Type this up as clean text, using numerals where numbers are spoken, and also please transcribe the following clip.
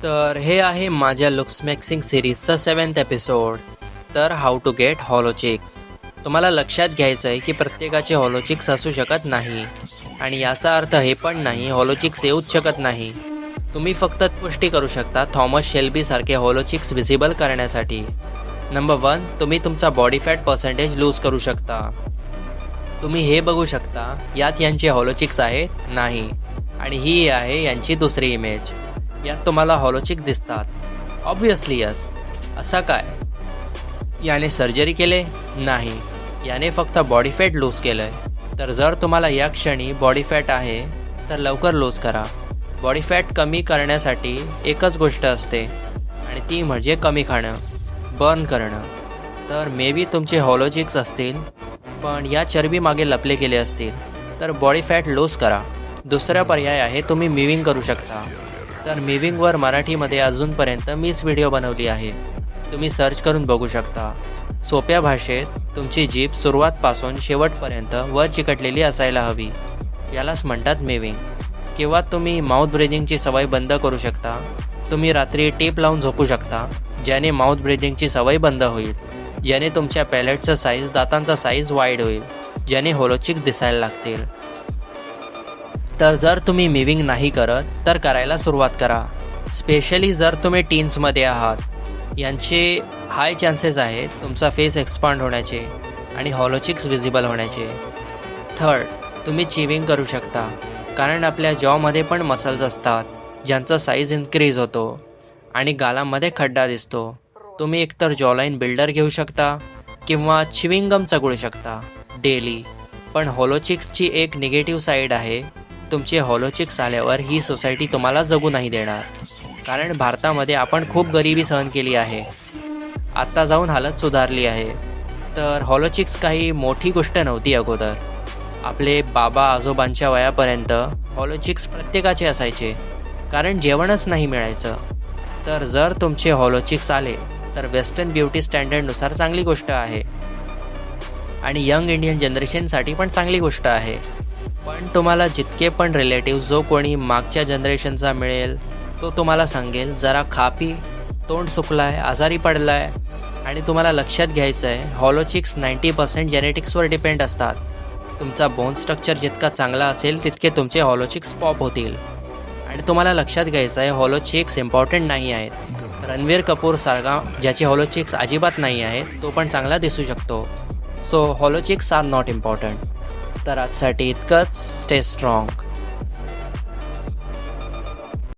तर हे आहे माझ्या लुक्स मॅक्सिंग सिरीजचा 7th एपिसोड. तर हाऊ टू गेट हॉलोचिक्स. तुम्हाला लक्षात घ्यायचं आहे की प्रत्येकाचे हॉलोचिक्स असू शकत नाही आणि याचा अर्थ हे पण नाही हॉलोचिक्स येऊच शकत नाही. तुम्ही फक्त पुष्टी करू शकता थॉमस शेल्बीसारखे हॉलोचिक्स व्हिजिबल करण्यासाठी. नंबर 1, तुम्ही तुमचा बॉडी फॅट पर्सेंटेज लूज करू शकता. तुम्ही हे बघू शकता यात यांचे हॉलोचिक्स आहेत नाही, आणि ही आहे यांची दुसरी इमेज. यात तुम्हाला हॉलोचिक दिसतात. Obviously yes. असा काय? याने सर्जरी केले नाही, याने फक्त बॉडी फॅट लूज केलं आहे. तर जर तुम्हाला या क्षणी बॉडी फॅट आहे तर लवकर लूज करा. बॉडी फॅट कमी करण्यासाठी एकच गोष्ट असते आणि ती म्हणजे कमी खाणं, बर्न करणं. तर मे बी तुमचे हॉलोचिक्स असतील पण या चरबी मागे लपले गेले असतील, तर बॉडी फॅट लूज करा. दुसरा पर्याय आहे तुम्ही मिविंग करू शकता. तर मिविंगवर मराठीमध्ये अजूनपर्यंत मीच व्हिडिओ बनवली आहे, तुम्ही सर्च करून बघू शकता. सोप्या भाषेत तुमची जीभ सुरुवातपासून शेवटपर्यंत वर चिकटलेली असायला हवी, यालाच म्हणतात मिविंग. किंवा तुम्ही माउथ ब्रीदिंगची सवय बंद करू शकता. तुम्ही रात्री टेप लावून झोपू शकता, ज्याने माउथ ब्रीदिंगची सवय बंद होईल, ज्याने तुमच्या पॅलेटचं साईज, दातांचा साईज वाईड होईल, ज्याने हॉलोचिक दिसायला लागतील. तर जर तुम्ही मिविंग नाही करत तर करायला सुरुवात करा. स्पेशली जर तुम्ही टीन्समध्ये आहात, यांचे हाय चान्सेस आहेत तुमचा फेस एक्सपांड होण्याचे आणि हॉलोचिक्स व्हिजिबल होण्याचे. थर्ड, तुम्ही चिविंग करू शकता, कारण आपल्या जॉमध्ये पण मसल्स असतात ज्यांचा साईज इन्क्रीज होतो आणि गालामध्ये खड्डा दिसतो. तुम्ही एकतर जॉलाईन बिल्डर घेऊ शकता किंवा चिविंगम चगळू शकता डेली. पण हॉलोचिक्सची एक निगेटिव्ह साईड आहे, तुमचे हॉलोचिक्स आल्यावर ही सोसायटी तुम्हाला जगू नाही देणार. कारण भारतामध्ये आपण खूप गरिबी सहन केली आहे, आत्ता जाऊन हालत सुधारली आहे. तर हॉलोचिक्स काही मोठी गोष्ट नव्हती अगोदर. आपले बाबा आजोबांच्या वयापर्यंत हॉलोचिक्स प्रत्येकाचे असायचे, कारण जेवणच नाही मिळायचं. तर जर तुमचे हॉलोचिक्स आले तर वेस्टर्न ब्युटी स्टँडर्डनुसार चांगली गोष्ट आहे आणि यंग इंडियन जनरेशनसाठी पण चांगली गोष्ट आहे. पण तुम्हाला जितके पण रिलेटिव्ह जो कोणी मागच्या जनरेशनचा मिळेल तो तुम्हाला सांगेल जरा खापी, तोंड सुकलाय, आजारी पडलाय. आणि तुम्हाला लक्षात घ्यायचं आहे हॉलोचिक्स 90% जेनेटिक्सवर डिपेंड असतात. तुमचा बोन स्ट्रक्चर जितका चांगला असेल तितके तुमचे हॉलोचिक्स पॉप होतील. आणि तुम्हाला लक्षात घ्यायचं आहे हॉलोचिक्स इम्पॉर्टंट नाही आहेत. रणवीर कपूर सारखा ज्याचे हॉलोचिक्स अजिबात नाही आहेत तो पण चांगला दिसू शकतो. सो हॉलोचिक्स आर नॉट इम्पॉर्टंट. तर आजसाठी इतकंच. Stay strong.